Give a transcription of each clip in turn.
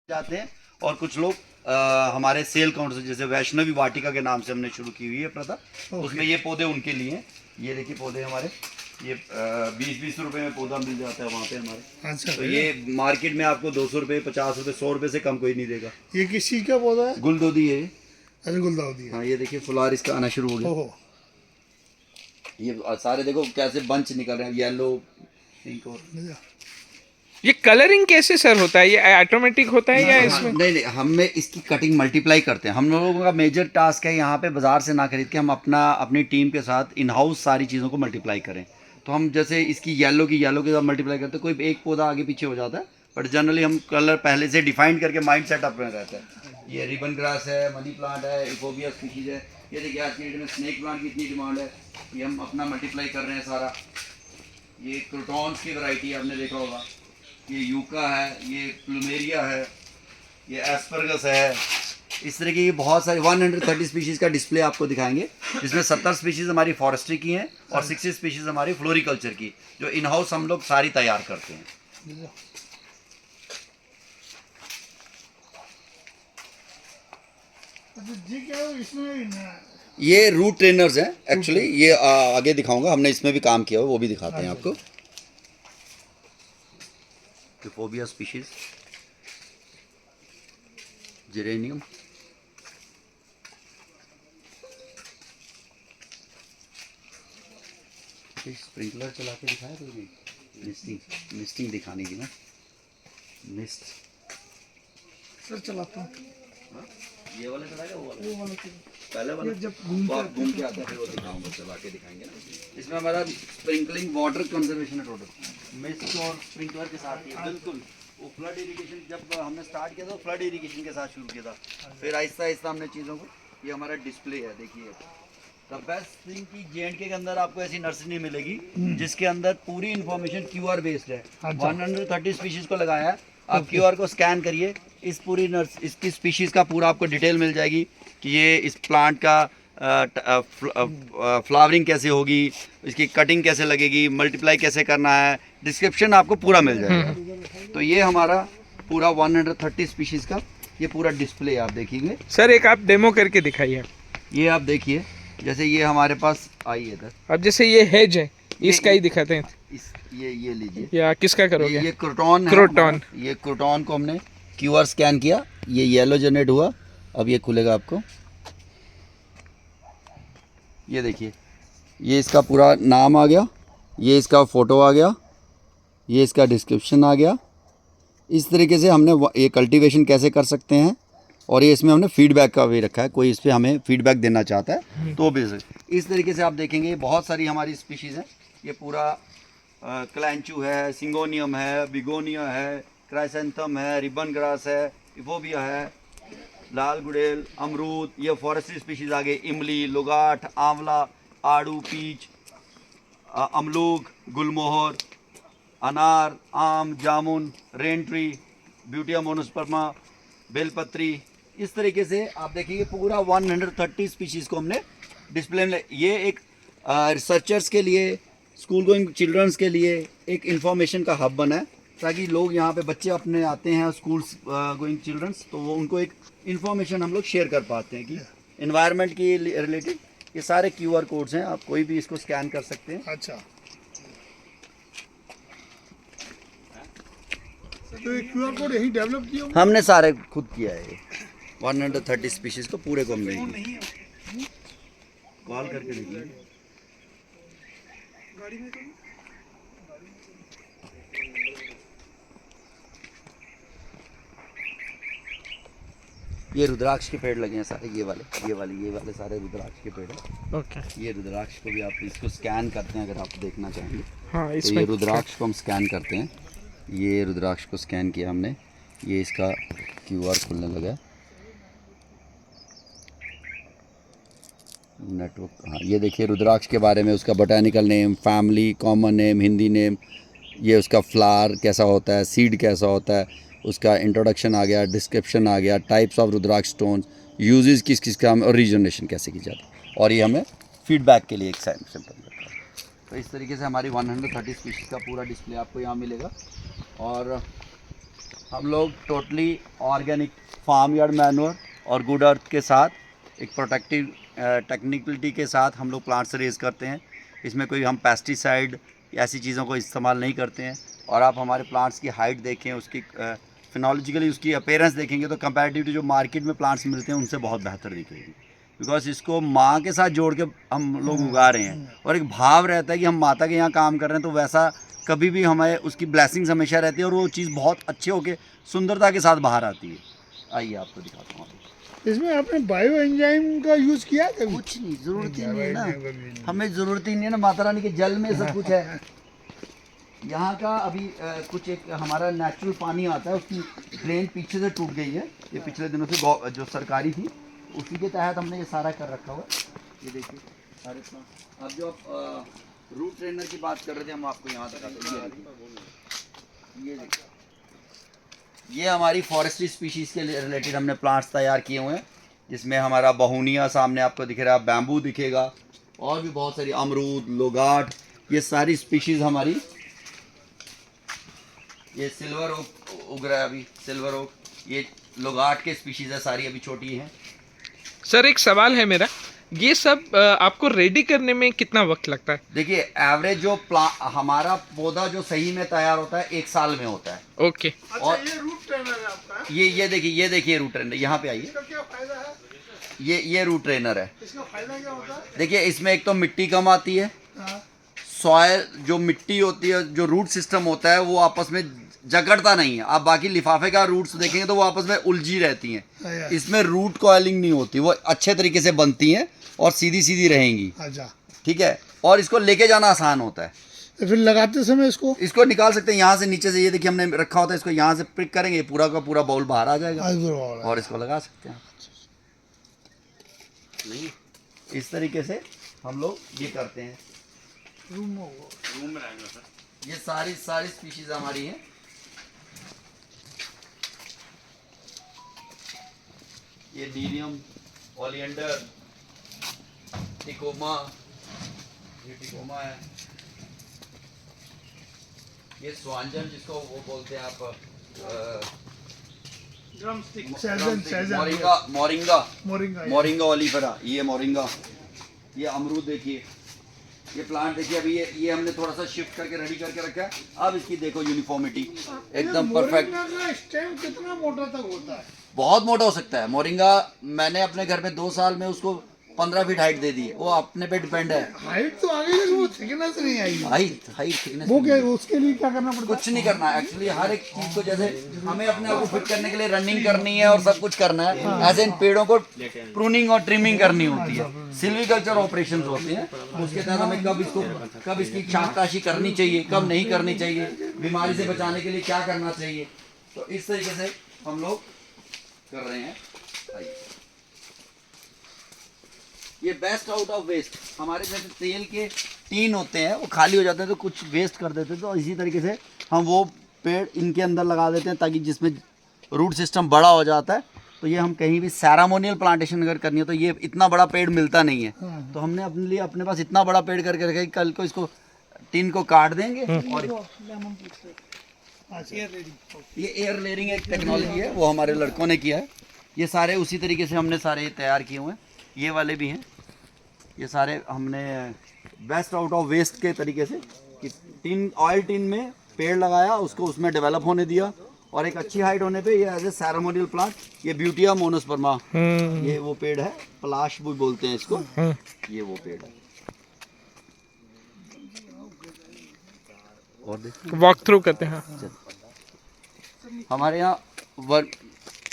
जाते हैं। और कुछ लोग हमारे सेल काउंटर से, जैसे वैष्णवी वाटिका के नाम से हमने शुरू की हुई है प्रथा, उसमें ये पौधे उनके लिए हैं। ये देखिए पौधे हमारे, ये 20-20 रुपए में पौधा मिल जाता है वहाँ पे हमारे। अच्छा, तो ये मार्केट में आपको 200 रुपये, 50 रुपये, 100 रुपये से कम कोई नहीं देगा। ये किस चीज़ का पौधा है? गुलदोदी है। अच्छा, गुलदाउदी है। हाँ, ये देखिए फुलार इसका आना शुरू हो गया। ओहो, ये सारे देखो कैसे बंच निकल रहे हैं, येलो, पिंक और ये कलरिंग कैसे सर होता है? ये ऑटोमेटिक होता है या इसमें? नहीं, हमें इसकी कटिंग मल्टीप्लाई करते हैं। हम लोगों का मेजर टास्क है यहाँ पे बाजार से ना खरीद के हम अपनी टीम के साथ इन हाउस सारी चीज़ों को मल्टीप्लाई करें। तो हम जैसे इसकी येलो के साथ मल्टीप्लाई करते हैं, कोई एक पौधा आगे पीछे हो जाता है, बट जनरली हम कलर पहले से डिफाइन करके माइंड सेटअप में रहता है। ये रिबन ग्रास है, मनी प्लांट है, इफोबिया स्पीशीज है। ये देखिए आज की डेट में स्नेक प्लांट की इतनी डिमांड है, ये हम अपना मल्टीप्लाई कर रहे हैं सारा। ये क्रोटॉन्स की वैरायटी आपने देखा होगा, ये यूका है, ये प्लूमेरिया है, ये एस्परगस है। इस तरह की बहुत सारी 130 स्पीशीज़ का डिस्प्ले आपको दिखाएंगे, जिसमें 70 स्पीशीज़ हमारी फॉरेस्ट्री की हैं और 60 स्पीशीज़ हमारी फ्लोरिकल्चर की, जो इन हाउस हम लोग सारी तैयार करते हैं। अच्छा जी, क्या है इसमें? ये रूट ट्रेनर्स हैं एक्चुअली, ये आगे दिखाऊंगा, हमने इसमें भी काम किया हुआ, वो भी दिखाते हैं आपको। इफोबिया स्पीशीज, जेरेनियम, स्प्रिंकलर चला के दिखाया तो मिस्टिंग दिखाने की ना, मिस्ट सर चलाता हूँ। ये वाला चलाएगा, वो वाला वो वाला पहले वाला जब घूम के आता है फिर वो दिखाऊंगा, चला के दिखाएंगे ना। इसमें हमारा स्प्रिंकलिंग वाटर कंजर्वेशन है टोटल, मिस्ट और स्प्रिंकलर के साथ ही है बिल्कुल। वो फ्लड इरिगेशन जब हमने स्टार्ट किया था, फ्लड इरिगेशन के साथ शुरू किया था, फिर आहिस्ता आहिस्ता हमने चीज़ों को, ये हमारा डिस्प्ले है देखिए। द बेस्ट थिंग की J&K के अंदर आपको ऐसी नर्सरी नहीं मिलेगी जिसके अंदर पूरी इन्फॉर्मेशन QR बेस्ड है। 130 स्पीशीज़ को लगाया है, आप QR को स्कैन करिए, इस पूरी इसकी स्पीशीज़ का पूरा आपको डिटेल मिल जाएगी कि ये इस प्लांट का फ्लावरिंग कैसे होगी, इसकी कटिंग कैसे लगेगी, मल्टीप्लाई कैसे करना है, डिस्क्रिप्शन आपको पूरा मिल जाएगा। तो ये हमारा पूरा 130 स्पीशीज़ का ये पूरा डिस्प्ले आप देखेंगे। सर एक आप डेमो करके दिखाइए। ये आप देखिए, जैसे ये हमारे पास आई है इधर, अब जैसे ये हेज है, इसका ही दिखाते हैं। ये लीजिए, या किसका करोगे? ये क्रोटॉन है क्रोटॉन। हमारा। ये क्रोटॉन को हमने QR स्कैन किया, ये येलो जनरेट हुआ, अब ये खुलेगा आपको। ये देखिए, ये इसका पूरा नाम आ गया, ये इसका फ़ोटो आ गया, ये इसका डिस्क्रिप्शन आ गया। इस तरीके से हमने ये कल्टीवेशन कैसे कर सकते हैं, और ये इसमें हमने फीडबैक का भी रखा है, कोई इस पर हमें फीडबैक देना चाहता है तो भी इस तरीके से आप देखेंगे। बहुत सारी हमारी स्पीशीज़ हैं, ये पूरा क्लैंचू है, सिंगोनियम है, बिगोनिया है, क्राइसेंथम है, रिबन ग्रास है, इफोबिया है, लाल गुड़ेल, अमरूद, ये फॉरेस्ट्री स्पीशीज़ आ गई, इमली, लुगाट, आंवला, आड़ू, पीच, अमलूक, गुलमोहर, अनार, आम, जामुन, रेन ट्री, ब्यूटिया मोनोस्पर्मा, बेलपत्री। इस तरीके से आप देखिए पूरा 130 स्पीशीज़ को हमने डिस्प्ले में। ये एक रिसर्चर्स के लिए, स्कूल गोइंग चिल्ड्रंस के लिए एक इंफॉर्मेशन का हब बना है, ताकि लोग यहाँ पे बच्चे अपने आते हैं स्कूल गोइंग चिल्ड्रंस, तो वो उनको एक इंफॉर्मेशन हम लोग शेयर कर पाते हैं कि इन्वायरमेंट की रिलेटेड। ये सारे QR कोड्स हैं, आप कोई भी इसको स्कैन कर सकते हैं। अच्छा, तो ये QR कोड यही डेवलप किया होगा? हमने सारे खुद किया है, ये 130 स्पीशीज़ को पूरे को हमने कॉल करके देखिए। ये रुद्राक्ष के पेड़ लगे हैं सारे, ये वाले सारे रुद्राक्ष के पेड़ हैं। ओके। ये रुद्राक्ष को भी आप इसको स्कैन करते हैं अगर आप देखना चाहेंगे। हाँ, तो इसमें ये रुद्राक्ष को हम स्कैन करते हैं, ये रुद्राक्ष को स्कैन किया हमने, ये इसका QR खुलने लगा है। नेटवर्क, हाँ ये देखिए रुद्राक्ष के बारे में, उसका botanical name, family, common name, Hindi name, ये उसका फ्लावर कैसा होता है, सीड कैसा होता है, उसका इंट्रोडक्शन आ गया, डिस्क्रिप्शन आ गया, types of rudraksha stone, uses किस किस का, और रीजनरेशन कैसे की जाती है, और ये हमें फीडबैक के लिए एक सिंपल रहता है। तो इस तरीके से हमारी 130 स्पीशीज़ का पूरा डिस्प्ले आपको यहाँ मिलेगा। और हम लोग totally organic farm yard manure और गुड अर्थ के साथ एक प्रोटेक्टिव टेक्निकलिटी के साथ हम लोग प्लांट्स रेज करते हैं। इसमें कोई हम पेस्टिसाइड ऐसी चीज़ों को इस्तेमाल नहीं करते हैं। और आप हमारे प्लांट्स की हाइट देखें, उसकी फिनोलॉजिकली उसकी अपीयरेंस देखेंगे तो कंपैरेटिवली जो मार्केट में प्लांट्स मिलते हैं उनसे बहुत बेहतर दिखेगी, बिकॉज इसको माँ के साथ जोड़ के हम लोग उगा रहे हैं। और एक भाव रहता है कि हम माता के यहाँ काम कर रहे हैं, तो वैसा कभी भी हमें उसकी ब्लेसिंग्स हमेशा रहती है और वो चीज़ बहुत अच्छे होके सुंदरता के साथ बाहर आती है। आइए आपको दिखाता हूँ। इसमें आपने बायो एंजाइम का यूज किया कभी? कुछ नहीं, ज़रूरत ही नहीं है ना, हमें ज़रूरत ही नहीं है ना, माता रानी के जल में सब कुछ है। यहाँ का अभी कुछ एक हमारा नेचुरल पानी आता है, उसकी ड्रेन पीछे से टूट गई है, ये पिछले दिनों से जो सरकारी थी उसी के तहत हमने ये सारा कर रखा हुआ है। ये देखिए सारे अब जो आप रूट ट्रेनर की बात कर रहे थे, हम आपको यहाँ तक ये देखिए, ये हमारी फॉरेस्ट्री स्पीशीज़ के रिलेटेड हमने प्लांट्स तैयार किए हुए हैं, जिसमें हमारा बहुनिया सामने आपको दिख रहा है, बैम्बू दिखेगा, और भी बहुत सारी अमरूद, लोगाट, ये सारी स्पीशीज़ हमारी। ये सिल्वर ओक उग रहा है अभी, सिल्वर ओक, ये लोगाट के स्पीशीज़ है, सारी अभी छोटी हैं। सर एक सवाल है मेरा, ये सब आपको रेडी करने में कितना वक्त लगता है? देखिए एवरेज जो हमारा पौधा जो सही में तैयार होता है 1 साल में होता है। ओके। और ये रूट ट्रेनर है आपका? ये देखिए रूट ट्रेनर, यहाँ पे आइए, इसका क्या फायदा है? ये रूट ट्रेनर है। इसका फायदा क्या होता है? देखिए इसमें एक तो मिट्टी कम आती है, हाँ। सॉयल जो मिट्टी होती है, जो रूट सिस्टम होता है वो आपस में जकड़ता नहीं है। आप बाकी लिफाफे का रूट्स देखेंगे तो वो आपस में उलझी रहती हैं, इसमें रूट कॉइलिंग नहीं होती, वो अच्छे तरीके से बनती हैं और सीधी सीधी रहेंगी। अच्छा, ठीक है, और इसको लेके जाना आसान होता है। तो फिर लगाते समय इसको निकाल सकते हैं यहाँ से, नीचे से, ये देखिए हमने रखा होता है, इसको यहाँ से पिक करेंगे, पूरा का पूरा बाउल बाहर आ जाएगा और इसको लगा सकते हैं। नहीं, इस तरीके से हम लोग ये करते हैं। रूम में रहेंगे सर। ये सारी स्पीशीज हमारी हैं। ये डीनियम, ओलियंडर, टिकोमा, ये टिकोमा है, ये स्वांजन जिसको वो बोलते हैं आप, मोरिंगा ओलिफेरा, ये मोरिंगा। ये अमरूद देखिए, ये प्लांट देखिए, अभी ये हमने थोड़ा सा शिफ्ट करके रेडी करके रखा है। अब इसकी देखो यूनिफॉर्मिटी एकदम परफेक्ट। स्टेम कितना मोटा तक होता है? बहुत मोटा हो सकता है मोरिंगा। मैंने अपने घर में 2 साल में उसको 15 फीट हाइट दे दी है, वो अपने पे डिपेंड है। हाइट तो आ गई लेकिन वो थिकनेस नहीं आई। हाइट थिकनेस वो क्या, उसके लिए क्या करना पड़ता है? कुछ नहीं करना है एक्चुअली। हर एक चीज को जैसे हमें अपने आप को फिट करने के लिए रनिंग करनी है और सब कुछ करना है, ऐसे इन पेड़ों को प्रूनिंग और ट्रिमिंग करनी होती है, सिल्वीकल्चर ऑपरेशंस होते हैं। उसके तहत हमें कब इसकी शाकताशी करनी चाहिए, कब नहीं करनी चाहिए, बीमारी से बचाने के लिए क्या करना चाहिए, तो इस तरीके से हम लोग कर रहे हैं। ये बेस्ट आउट ऑफ वेस्ट, हमारे जैसे तेल के टीन होते हैं वो खाली हो जाते हैं तो कुछ वेस्ट कर देते हैं, तो इसी तरीके से हम वो पेड़ इनके अंदर लगा देते हैं ताकि जिसमें रूट सिस्टम बड़ा हो जाता है। तो ये हम कहीं भी सेरामोनियल प्लांटेशन अगर करनी है तो ये इतना बड़ा पेड़ मिलता नहीं है, तो हमने अपने लिए अपने पास इतना बड़ा पेड़ करके रखा है, कल को इसको टीन को काट देंगे। और ये एयर लेयरिंग एक टेक्नोलॉजी है, वो हमारे लड़कों ने किया है। ये सारे उसी तरीके से हमने सारे तैयार किए हुए हैं। ये वाले भी हैं, ये सारे हमने बेस्ट आउट ऑफ वेस्ट के तरीके से कि ऑयल टीन में पेड़ लगाया, उसको उसमें डेवलप होने दिया और एक अच्छी हाइट होने पे ये एज ए सेरेमोनियल प्लांट, ये ब्यूटिया मोनोस्पर्मा, ये वो पेड़ है, पलाश भी बोलते हैं इसको, ये वो पेड़ है। और देखिए वॉक थ्रू करते हैं। हमारे यहाँ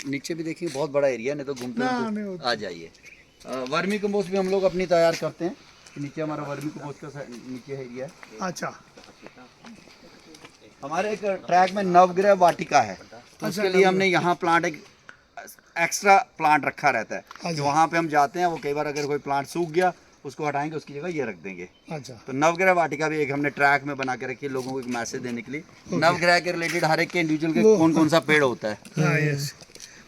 नीचे भी देखिए बहुत बड़ा एरिया, नहीं तो घूमते आ जाइए। वर्मी कंपोस्ट भी हम लोग अपनी तैयार करते हैं। नीचे हमारा वर्मी कंपोस्ट का नीचे एरिया है। अच्छा, हमारे एक ट्रैक में नवग्रह वाटिका है, तो उसके लिए हमने यहाँ प्लांट एक एक्स्ट्रा प्लांट रखा रहता है, जो वहाँ पे हम जाते हैं, वो कई बार अगर कोई प्लांट सूख गया उसको हटाएंगे, उसकी जगह ये रख देंगे। अच्छा, तो नवग्रह वाटिका भी एक हमने ट्रैक में बना के रखी है, लोगों को एक मैसेज देने के लिए। नवग्रह के रिलेटेड हर एक के इंडिविजुअल के कौन कौन सा पेड़ होता है। हाँ, यस।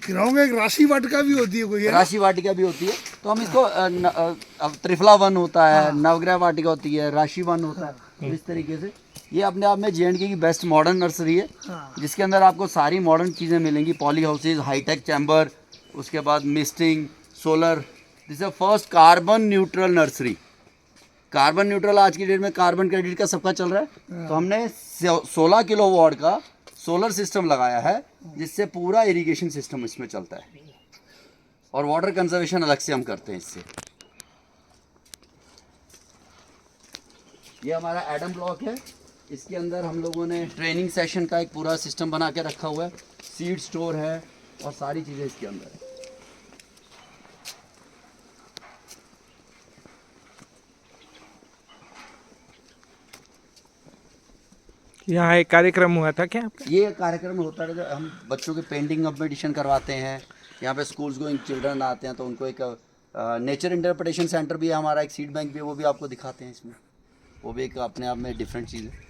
गाँव में एक राशि वाटिका भी होती है कोई, राशि वाटिका भी होती है, तो हम इसको अब त्रिफला वन होता है, नवग्रह वाटिका होती है, राशि वन होता है, तो इस तरीके से ये अपने आप में J&K की बेस्ट मॉडर्न नर्सरी है, हाँ। जिसके अंदर आपको सारी मॉडर्न चीज़ें मिलेंगी। पॉली हाउसेज, हाईटेक चैम्बर, उसके बाद misting, solar. This is first carbon neutral nursery. Carbon neutral आज की डेट में कार्बन क्रेडिट का सबका चल रहा है, तो हमने 16 किलोवाट का सोलर सिस्टम लगाया है, जिससे पूरा इरिगेशन सिस्टम इसमें चलता है, और वाटर कंजर्वेशन अलग से हम करते हैं इससे। ये हमारा एडम ब्लॉक है, इसके अंदर हम लोगों ने ट्रेनिंग सेशन का एक पूरा सिस्टम बना के रखा हुआ है, सीड स्टोर है और सारी चीज़ें इसके अंदर है। यहाँ एक कार्यक्रम हुआ था क्या आपका? ये कार्यक्रम होता है, हम बच्चों के पेंटिंग कंपटीशन करवाते हैं, यहाँ पे स्कूल्स गोइंग चिल्ड्रन आते हैं, तो उनको एक नेचर इंटरप्रिटेशन सेंटर भी है हमारा, एक सीड बैंक भी है, वो भी आपको दिखाते हैं इसमें। वो भी एक अपने आप में डिफरेंट चीज़ है।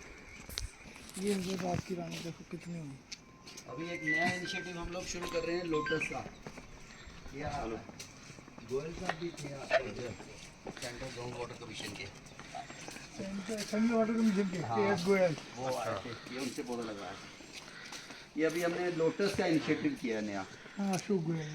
ये बात की रानी देखो कितनी हुई। अभी एक नया इनिशिएटिव हम लोग शुरू कर रहे हैं लोटस का। ये गोयल साहब भी थे सेंट्रल ग्राउंड वाटर कमीशन के, सेंट्रल वाटर कमीशन के KS गोयल, वो आए थे, ये उनसे पौधा लगाया है। ये अभी हमने लोटस का इनिशिएटिव किया है नया। हाँ अशोक गोयल।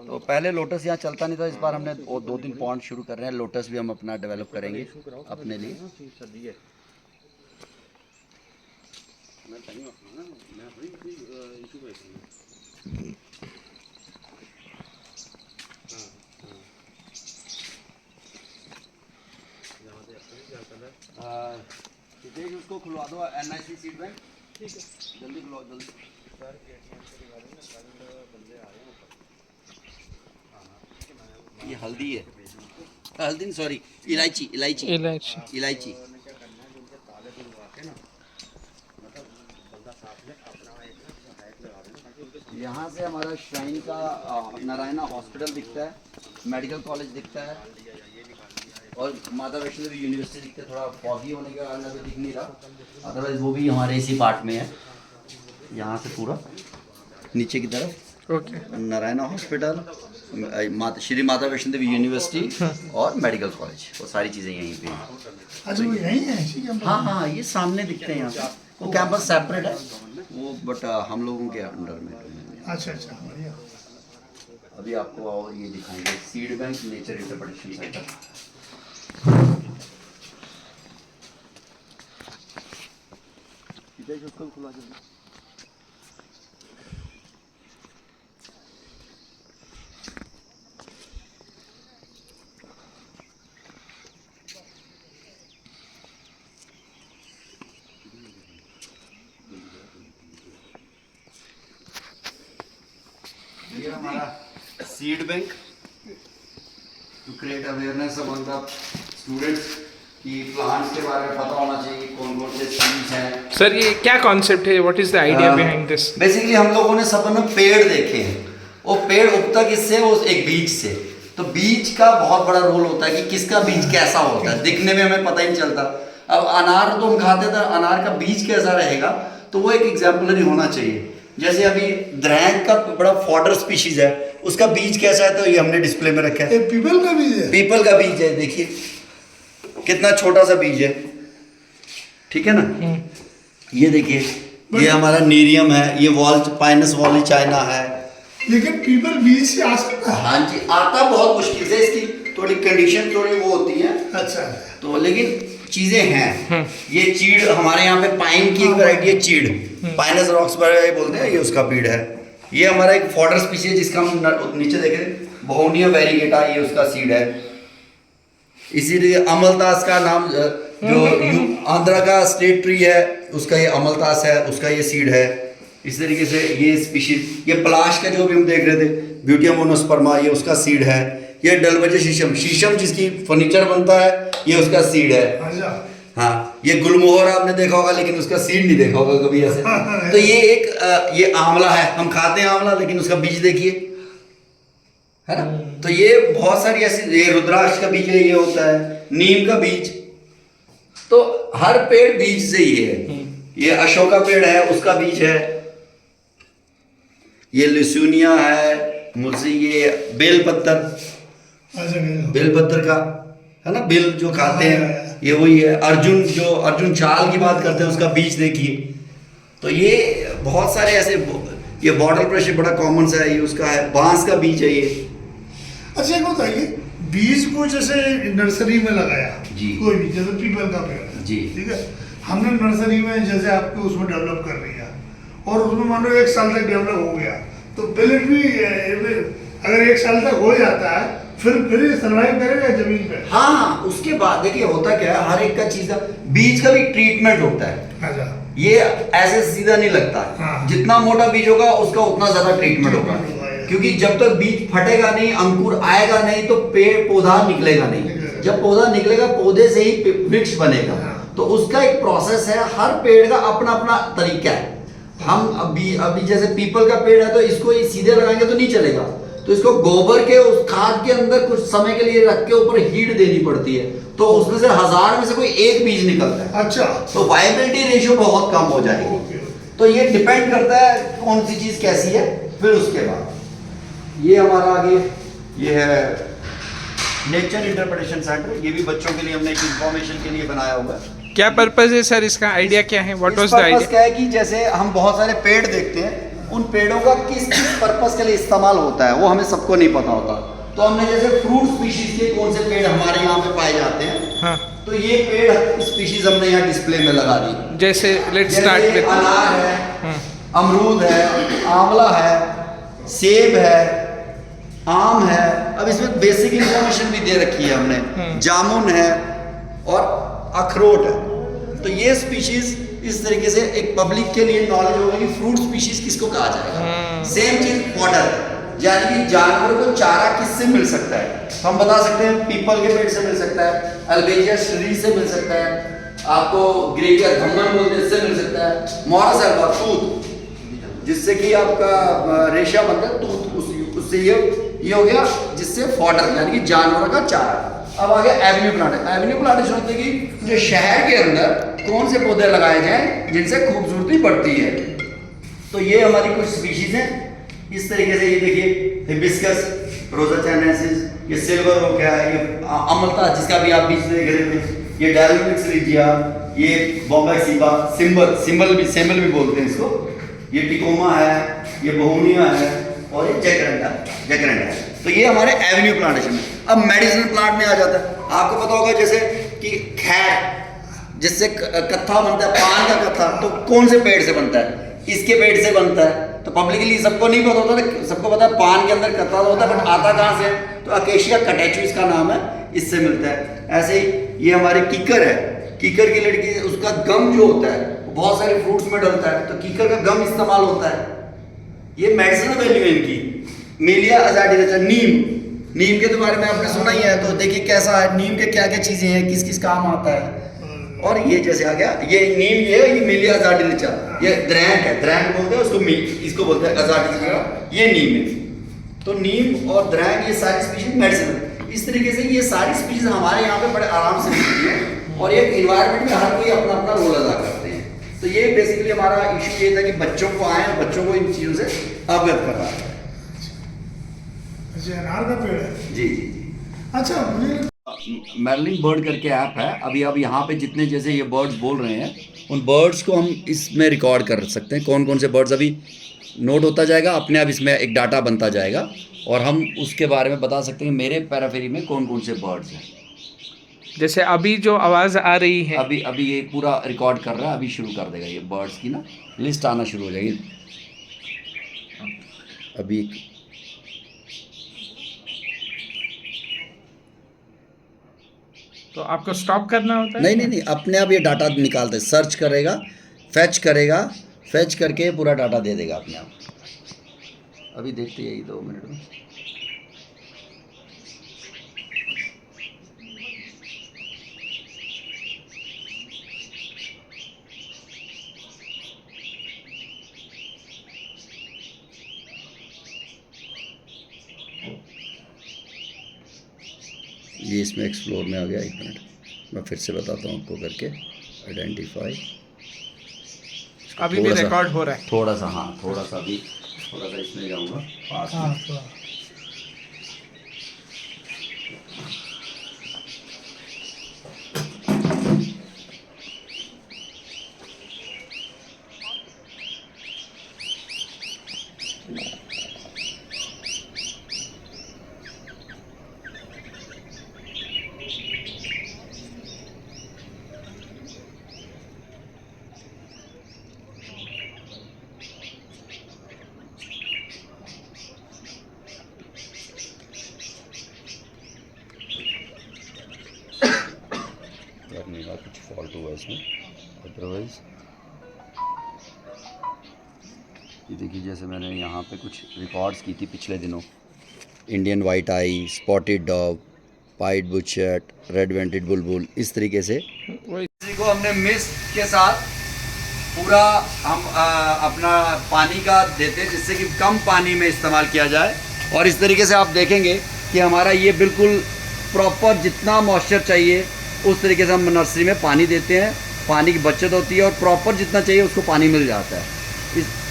तो पहले लोटस यहाँ चलता नहीं था, इस बार हमने 2-3 पॉइंट शुरू कर रहे हैं। लोटस भी हम अपना डेवलप करेंगे अपने लिए। सिद्धेश उसको खुलवा दो, NIC सीड बैंक। ठीक है, जल्दी खुलवाओ जल्दी। ये हल्दी है, हल्दी नहीं, सॉरी, इलायची इलायची इलायची। इलायची। यहाँ से हमारा श्राइन का नारायणा हॉस्पिटल दिखता है, मेडिकल कॉलेज दिखता है, और माता वैष्णो देवी यूनिवर्सिटी दिखता है। थोड़ा फॉगी होने के कारण अभी दिख नहीं रहा, अदरवाइज वो भी हमारे इसी पार्ट में है। यहाँ से पूरा नीचे की तरफ okay. Narayana hospital, Shri Mata Vaishno Devi university और मेडिकल कॉलेज, वो सारी चीज़ें यहीं पे हैं। अच्छा वो यही है इसी कैंपस? हाँ हाँ, ये सामने दिखते हैं यहाँ पे। वो कैंपस सेपरेट है वो, बट हम लोगों के अंडर में। अच्छा अच्छा बढ़िया। अभी आपको और ये दिखाएंगे seed bank nature interpretation centre. उसको खुला जल्दी। ये हमारा seed bank to create awareness among the students कि प्लांट्स के बारे में पता होना चाहिए, कौन कौन से सीड्स हैं। सर ये क्या कॉन्सेप्ट है, what is the idea behind this? Basically हम लोगों ने सब ने पेड़ देखे हैं, वो पेड़ उगता किससे, वो एक बीज से। तो बीज का बहुत बड़ा रोल होता है कि किसका बीज कैसा होता है, दिखने में हमें पता ही नहीं चलता। अब अनार तो हम खाते थे, अनार का बीज कैसा रहेगा, तो वो एक एग्जाम्पलरी होना चाहिए। जैसे अभी द्रैंग का बड़ा फॉडर स्पीशीज है, उसका बीज कैसा है, तो ये हमने डिस्प्ले में रखा है। ये पीपल का बीज है? पीपल का बीज है, देखिए कितना छोटा सा बीज है, ठीक है ना। ये देखिए, ये हमारा नीरियम है, ये वॉल पाइनस वॉली चाइना है। लेकिन पीपल बीज से आ सकता है? हाँ जी, आता बहुत मुश्किल से, इसकी थोड़ी कंडीशन थोड़ी वो होती है। अच्छा तो लेकिन चीजें हैं। ये चीड़ हमारे यहाँ पे पाइन की एक वैरायटी है, चीड़ पाइनस रॉक्स बोलते हैं, ये उसका पेड़ है। ये हमारा एक फॉडर स्पीशीज जिसका हम नीचे देखें, बहुनिया वेरिगेटा, ये उसका सीड है। इसीलिए अमलतास का नाम, जो आंध्रा का स्टेट ट्री है उसका ये अमलतास है, उसका ये सीड है। इस तरीके से ये स्पीशीज, ये पलाश का जो भी हम देख रहे थे ब्यूटिया मोनोस्पर्मा, ये उसका सीड है। ये डलवजे शीशम, शीशम जिसकी फर्नीचर बनता है, ये उसका सीड है। अच्छा। हाँ, ये गुलमोहर आपने देखा होगा, लेकिन उसका सीड नहीं देखा होगा कभी ऐसे। तो ये एक ये आंवला है, हम खाते हैं आंवला, लेकिन उसका बीज देखिए, है ना। तो ये बहुत सारी ऐसी, ये रुद्राक्ष का बीज है, ये होता है नीम का बीज। तो हर पेड़ बीज से ही है। ये अशोका पेड़ है, उसका बीज है। ये लिसूनिया है, मुझसे ये बेल पत्तर, अच्छा बेल पत्तर का है ना, बेल जो खाते हैं, ये वही है अर्जुन, जो अर्जुन चाल की बात करते हैं उसका बीज देखिए। तो ये बहुत सारे ऐसे, ये बॉर्डर ब्रश बड़ा कॉमन सा है, ये उसका है, बांस का बीज है ये। अच्छा एक बताइए, बीज को जैसे नर्सरी में लगाया जी। कोई भी, जैसे पीपल का पेड़ है, जी। ठीक है, हमने नर्सरी में जैसे आपको उसमें डेवलप कर लिया और उसमें मान लो 1 साल तक डेवलप हो गया, तो पेलेट भी अगर 1 साल तक हो जाता है फिर ये सर्वाइव करेगा जमीन पे? हाँ, उसके बाद देखिए होता क्या है, हर एक का चीज का बीज का भी ट्रीटमेंट होता है। अच्छा, ये ऐसे सीधा नहीं लगता। हाँ। जितना मोटा बीज होगा उसका उतना ज्यादा ट्रीटमेंट होगा, ट्रीटमेंट होगा, क्योंकि जब तक बीज फटेगा नहीं, अंकुर आएगा नहीं, तो पेड़ पौधा निकलेगा नहीं। जब पौधा निकलेगा, पौधे से ही वृक्ष बनेगा। हाँ। तो उसका एक प्रोसेस है, हर पेड़ का अपना अपना तरीका है। हम अभी जैसे पीपल का पेड़ है तो इसको ही सीधे लगाएंगे तो नहीं चलेगा, तो इसको गोबर के उस खाद के अंदर कुछ समय के लिए रख के ऊपर हीट देनी पड़ती है, तो उसमें से 1000 में से कोई एक बीज निकलता है। अच्छा, तो वाइबिलिटी रेशियो बहुत कम हो जाएगी। ओके। तो ये डिपेंड करता है कौन सी चीज कैसी है। फिर उसके बाद ये हमारा आगे ये है नेचर इंटरप्रिटेशन सेंटर, ये भी बच्चों के लिए हमने एक इंफॉर्मेशन के लिए बनाया हुआ है। क्या पर्पज है सर, इसका आइडिया क्या है, व्हाट वाज इस द पर्पस आइडिया? क्या है कि जैसे हम बहुत सारे पेड़ देखते हैं, उन पेड़ों का किस किस पर्पस के लिए इस्तेमाल होता है वो हमें सबको नहीं पता होता। तो हमने जैसे फ्रूट स्पीशीज के कौन से पेड़ हमारे यहाँ पे पाए जाते हैं, हाँ, तो ये पेड़ स्पीशीज हमने यहाँ डिस्प्ले में लगा दी। जैसे लेट्स जैसे स्टार्ट विद अनार है, अमरूद है, आंवला है, सेब है, आम है। अब इसमें बेसिक इंफॉर्मेशन भी दे रखी है हमने, जामुन है और अखरोट है। तो ये स्पीशीज इस तरीके से एक पब्लिक के लिए नॉलेज होगा कि फ्रूट स्पीशीज किसको कहा जाएगा। सेम चीज फॉडर, यानी कि जानवरों को चारा किससे मिल सकता है। हम बता सकते हैं पीपल के पेड़ से मिल सकता है, अल्बेजिया ट्री से मिल सकता है, आपको ग्रेविया धम्मन बोलते हैं इससे मिल सकता है, मोरस एल्बा तूत, जिससे कि आपका रेशा बनता है तूत, उससे ये हो गया, जिससे फॉडर यानी कि जानवरों का चारा। अब आ गया एवेन्यू प्लांट। एवेन्यू प्लांटेशन होते हैं कि जो शहर के अंदर कौन से पौधे लगाए जाएं जिनसे खूबसूरती बढ़ती है। तो ये हमारी कुछ स्पीशीज हैं इस तरीके से। ये देखिए हिबिस्कस, रोजा चाइनेसिस, ये सिल्वर हो गया, ये अमलता जिसका भी आप बीच देख रहे थे, ये डायलोमिक्स लीजिया, ये बॉम्बे सीबा, सिंबल भी बोलते हैं इसको, ये टिकोमा है, ये बहुनिया है और ये जैकरेंडा है। तो ये हमारे एवेन्यू प्लांटेशन में। अब मेडिसिनल प्लांट में आ जाता है। आपको पता होगा जैसे कि खैर, जिससे कत्था बनता है, पान का कत्था, तो कौन से पेड़ से बनता है? इसके पेड़ से बनता है। तो पब्लिकली सबको नहीं पता होता, सबको पता है पान के अंदर कत्था होता है, बट आता कहाँ से है? तो अकेशिया कटेचु इसका नाम है, इससे मिलता है। ऐसे ही ये हमारे कीकर है, कीकर की लड़की, उसका गम जो होता है वो बहुत सारे फ्रूट्स में डलता है, तो कीकर का गम इस्तेमाल होता है। ये मेडिसिनल वैल्यू है इनकी। मेलिया अजाडिरेचा, नीम के तो बारे में आपने सुना ही है, तो देखिए कैसा है, नीम के क्या क्या चीजें हैं, किस किस काम आता है। और ये जैसे आ गया, ये नीम, ये मेलिया अजाडिरेचा, ये द्रैंक है, द्रैंक बोलते हैं उसको, इसको बोलते हैं अजाडिरेचा, ये नीम है। तो नीम और द्रैंक ये सारी स्पीशीज मेडिसिन, इस तरीके से ये सारी स्पीशीज हमारे यहाँ पे बड़े आराम से मिलती है और ये इन्वायरमेंट में हर कोई अपना अपना रोल अदा करते हैं। तो ये बेसिकली हमारा इशू ये था कि बच्चों को आए, बच्चों को इन चीज़ों से अवगत करवा है। अच्छा, अनार का पेड़ है। जी जी जी। अच्छा, मुझे मेरलिन बर्ड करके ऐप है। अभी अब यहाँ पे जितने जैसे ये बर्ड्स बोल रहे हैं, उन बर्ड्स को हम इसमें रिकॉर्ड कर सकते हैं, कौन कौन से बर्ड्स अभी नोट होता जाएगा, अपने आप इसमें एक डाटा बनता जाएगा और हम उसके बारे में बता सकते हैं मेरे पैराफेरी में कौन कौन से बर्ड्स हैं। जैसे अभी जो आवाज आ रही है, अभी ये पूरा रिकॉर्ड कर रहा है, अभी शुरू कर देगा ये बर्ड्स की ना लिस्ट आना शुरू हो जाएगी अभी। तो आपको स्टॉप करना होता है? नहीं, अपने आप ये डाटा निकालते है, सर्च करेगा, फैच करेगा, फैच करके पूरा डाटा दे देगा अपने आप। अभी देखते हैं, यही 2 मिनट में। ये इसमें एक्सप्लोर में आ गया। 1 मिनट मैं फिर से बताता हूँ आपको करके। आइडेंटिफाई, अभी भी रिकॉर्ड हो रहा है थोड़ा सा, हाँ थोड़ा सा अभी, थोड़ा सा इसमें जाऊँगा पास में। हाँ, थोड़ा। इसमें, अदरवाइज ये देखिए जैसे मैंने यहाँ पे कुछ रिकॉर्ड्स की थी पिछले दिनों, इंडियन वाइट आई, स्पॉटेड डॉग, पाइट बुशर्ट, रेड वेंटेड बुलबुल, इस तरीके से इसी को हमने मिस्ट के साथ पूरा हम अपना पानी का देते हैं जिससे कि कम पानी में इस्तेमाल किया जाए। और इस तरीके से आप देखेंगे कि हमारा ये बिल्कुल प्रॉपर जितना मॉइस्चर चाहिए उस तरीके से हम नर्सरी में पानी देते हैं, पानी की बचत होती है और प्रॉपर जितना चाहिए उसको पानी मिल जाता है।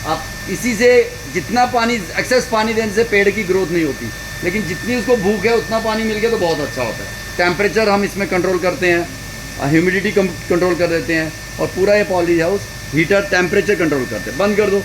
आप इसी से जितना पानी एक्सेस पानी देने से पेड़ की ग्रोथ नहीं होती, लेकिन जितनी उसको भूख है उतना पानी मिल गया तो बहुत अच्छा होता है। टेम्परेचर हम इसमें कंट्रोल करते हैं, ह्यूमिडिटी कंट्रोल कर देते हैं और पूरा ये poly house heater temperature control करते हैं। बंद कर दो।